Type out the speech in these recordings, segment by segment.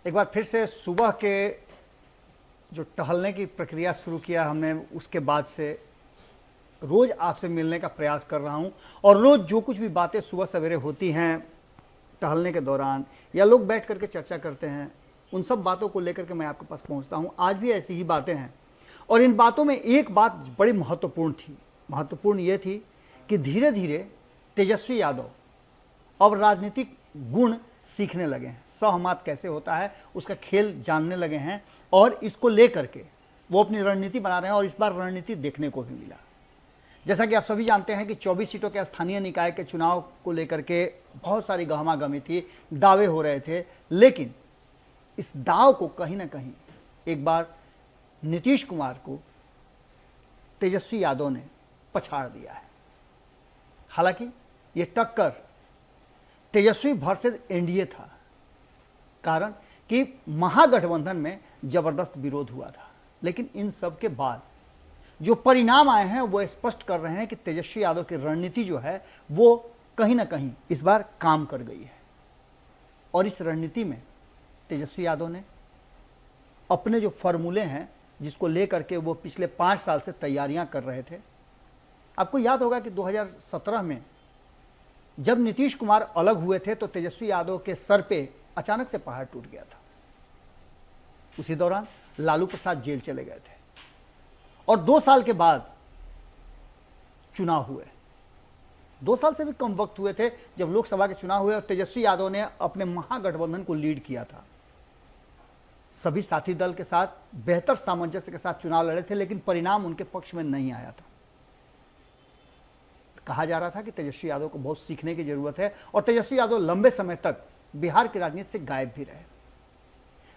एक बार फिर से सुबह के जो टहलने की प्रक्रिया शुरू किया हमने, उसके बाद से रोज़ आपसे मिलने का प्रयास कर रहा हूं और रोज़ जो कुछ भी बातें सुबह सवेरे होती हैं टहलने के दौरान या लोग बैठ करके चर्चा करते हैं, उन सब बातों को लेकर के मैं आपके पास पहुंचता हूं। आज भी ऐसी ही बातें हैं और इन बातों में एक बात बड़ी महत्वपूर्ण थी। महत्वपूर्ण ये थी कि धीरे धीरे तेजस्वी यादव अब राजनीतिक गुण सीखने लगे हैं, सहमत कैसे होता है उसका खेल जानने लगे हैं और इसको लेकर के वो अपनी रणनीति बना रहे हैं और इस बार रणनीति देखने को भी मिला। जैसा कि आप सभी जानते हैं कि 24 सीटों के स्थानीय निकाय के चुनाव को लेकर के बहुत सारी गहमागहमी थी, दावे हो रहे थे, लेकिन इस दाव को कहीं ना कहीं एक बार नीतीश कुमार को तेजस्वी यादव ने पछाड़ दिया है। हालांकि ये टक्कर तेजस्वी वर्सेस एनडीए था, कारण कि महागठबंधन में जबरदस्त विरोध हुआ था, लेकिन इन सब के बाद जो परिणाम आए हैं वो स्पष्ट कर रहे हैं कि तेजस्वी यादव की रणनीति जो है वो कहीं ना कहीं इस बार काम कर गई है। और इस रणनीति में तेजस्वी यादव ने अपने जो फॉर्मूले हैं जिसको लेकर के वो पिछले 5 साल से तैयारियां कर रहे थे। आपको याद होगा कि 2017 में जब नीतीश कुमार अलग हुए थे तो तेजस्वी यादव के सर पे अचानक से पहाड़ टूट गया था। उसी दौरान लालू प्रसाद जेल चले गए थे और 2 साल के बाद चुनाव हुए। 2 साल से भी कम वक्त हुए थे जब लोकसभा के चुनाव हुए और तेजस्वी यादव ने अपने महागठबंधन को लीड किया था। सभी साथी दल के साथ बेहतर सामंजस्य के साथ चुनाव लड़े थे, लेकिन परिणाम उनके पक्ष में नहीं आया था। कहा जा रहा था कि तेजस्वी यादव को बहुत सीखने की जरूरत है और तेजस्वी यादव लंबे समय तक बिहार की राजनीति से गायब भी रहे,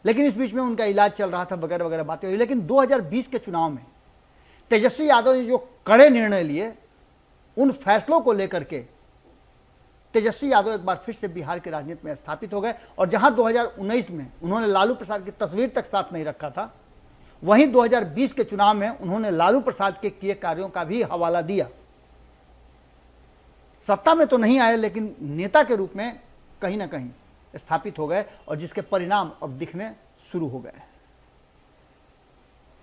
लेकिन इस बीच में उनका इलाज चल रहा था, वगैरह वगैरह बातें हुई। लेकिन 2020 के चुनाव में तेजस्वी यादव ने जो कड़े निर्णय लिए, उन फैसलों को लेकर के तेजस्वी यादव एक बार फिर से बिहार की राजनीति में स्थापित हो गए और जहां 2019 में उन्होंने लालू प्रसाद की तस्वीर तक साथ नहीं रखा था, वहीं 2020 के चुनाव में उन्होंने लालू प्रसाद के किए कार्यों का भी हवाला दिया। सत्ता में तो नहीं आए, लेकिन नेता के रूप में कहीं ना कहीं स्थापित हो गए और जिसके परिणाम अब दिखने शुरू हो गए।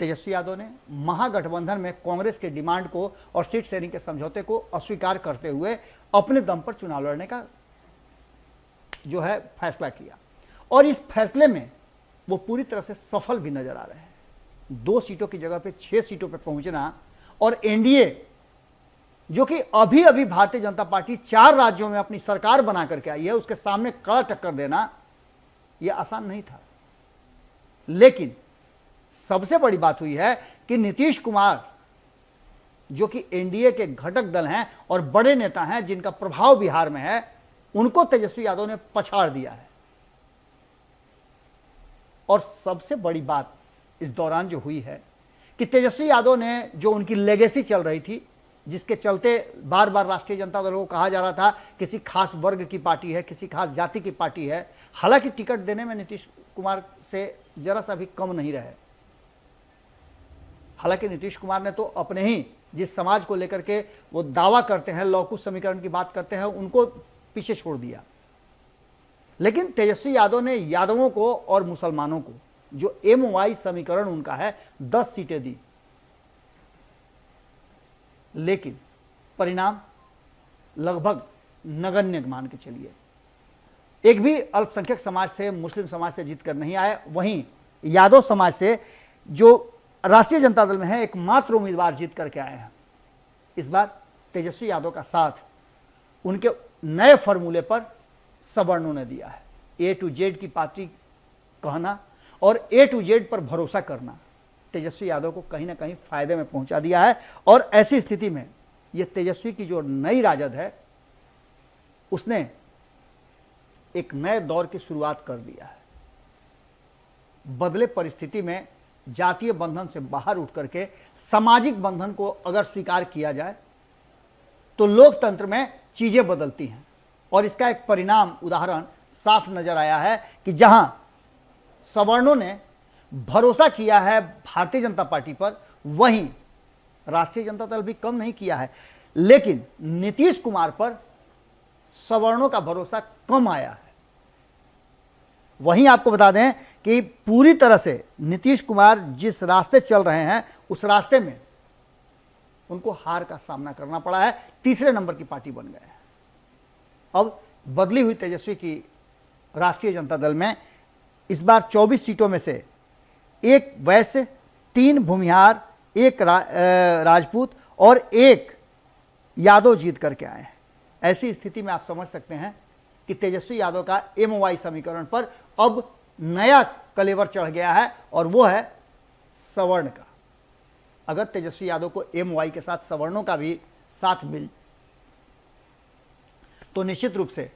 तेजस्वी यादव ने महागठबंधन में कांग्रेस के डिमांड को और सीट शेयरिंग के समझौते को अस्वीकार करते हुए अपने दम पर चुनाव लड़ने का जो है फैसला किया और इस फैसले में वो पूरी तरह से सफल भी नजर आ रहे हैं। 2 सीटों की जगह पे 6 सीटों पे पहुंचना और एनडीए जो कि अभी अभी भारतीय जनता पार्टी 4 राज्यों में अपनी सरकार बना करके आई है, उसके सामने कड़ा टक्कर देना यह आसान नहीं था। लेकिन सबसे बड़ी बात हुई है कि नीतीश कुमार जो कि एनडीए के घटक दल हैं और बड़े नेता हैं जिनका प्रभाव बिहार में है, उनको तेजस्वी यादव ने पछाड़ दिया है। और सबसे बड़ी बात इस दौरान जो हुई है कि तेजस्वी यादव ने जो उनकी लेगेसी चल रही थी, जिसके चलते बार बार राष्ट्रीय जनता दल को कहा जा रहा था किसी खास वर्ग की पार्टी है, किसी खास जाति की पार्टी है, हालांकि टिकट देने में नीतीश कुमार से जरा सा भी कम नहीं रहे। हालांकि नीतीश कुमार ने तो अपने ही जिस समाज को लेकर के वो दावा करते हैं, लौकुश समीकरण की बात करते हैं, उनको पीछे छोड़ दिया। लेकिन तेजस्वी यादव ने यादवों को और मुसलमानों को, जो MY समीकरण उनका है, 10 सीटें दी। लेकिन परिणाम लगभग नगण्य मान के चलिए, एक भी अल्पसंख्यक समाज से, मुस्लिम समाज से जीत कर नहीं आए। वहीं यादव समाज से जो राष्ट्रीय जनता दल में है एकमात्र उम्मीदवार जीत करके आए हैं। इस बार तेजस्वी यादव का साथ उनके नए फॉर्मूले पर सवर्णों ने दिया है। A to Z की पार्टी कहना और A to Z पर भरोसा करना तेजस्वी यादव को कहीं ना कहीं फायदे में पहुंचा दिया है और ऐसी स्थिति में यह तेजस्वी की जो नई राजद है उसने एक नए दौर की शुरुआत कर दिया है। बदले परिस्थिति में जातीय बंधन से बाहर उठ करके सामाजिक बंधन को अगर स्वीकार किया जाए तो लोकतंत्र में चीजें बदलती हैं और इसका एक परिणाम उदाहरण साफ नजर आया है कि जहां सवर्णों ने भरोसा किया है भारतीय जनता पार्टी पर, वहीं राष्ट्रीय जनता दल भी कम नहीं किया है, लेकिन नीतीश कुमार पर सवर्णों का भरोसा कम आया है। वहीं आपको बता दें कि पूरी तरह से नीतीश कुमार जिस रास्ते चल रहे हैं उस रास्ते में उनको हार का सामना करना पड़ा है, तीसरे नंबर की पार्टी बन गए हैं। अब बदली हुई तेजस्वी की राष्ट्रीय जनता दल में इस बार 24 सीटों में से 1 वैश्य, 3 भूमिहार, 1 राजपूत और 1 यादव जीत करके आए हैं। ऐसी स्थिति में आप समझ सकते हैं कि तेजस्वी यादव का MOI समीकरण पर अब नया कलेवर चढ़ गया है और वो है सवर्ण का। अगर तेजस्वी यादव को MOI के साथ सवर्णों का भी साथ मिल तो निश्चित रूप से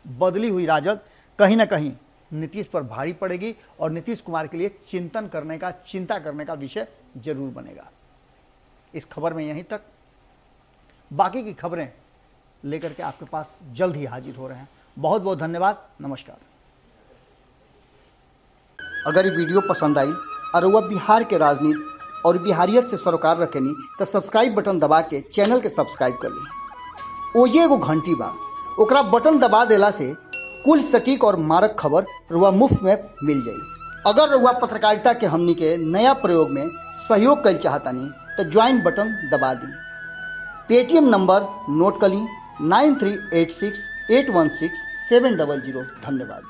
बदली हुई राजद कहीं ना कहीं नीतीश पर भारी पड़ेगी और नीतीश कुमार के लिए चिंता करने का विषय जरूर बनेगा। इस खबर में यहीं तक, बाकी की खबरें लेकर के आपके पास जल्द ही हाजिर हो रहे हैं। बहुत बहुत धन्यवाद, नमस्कार। अगर ये वीडियो पसंद आई और वह बिहार के राजनीति और बिहारियत से सरोकार रखेनी तो सब्सक्राइब बटन दबा के चैनल के सब्सक्राइब कर ली। ओजे एगो घंटी बा, ओकरा बटन दबा देला से कुल सटीक और मारक खबर रुआ मुफ्त में मिल जाई। अगर रुआ पत्रकारिता के हमनी के नया प्रयोग में सहयोग कर चाहतानी तो ज्वाइन बटन दबा दी। पेटीएम नंबर नोट कर ली 9386816700। धन्यवाद।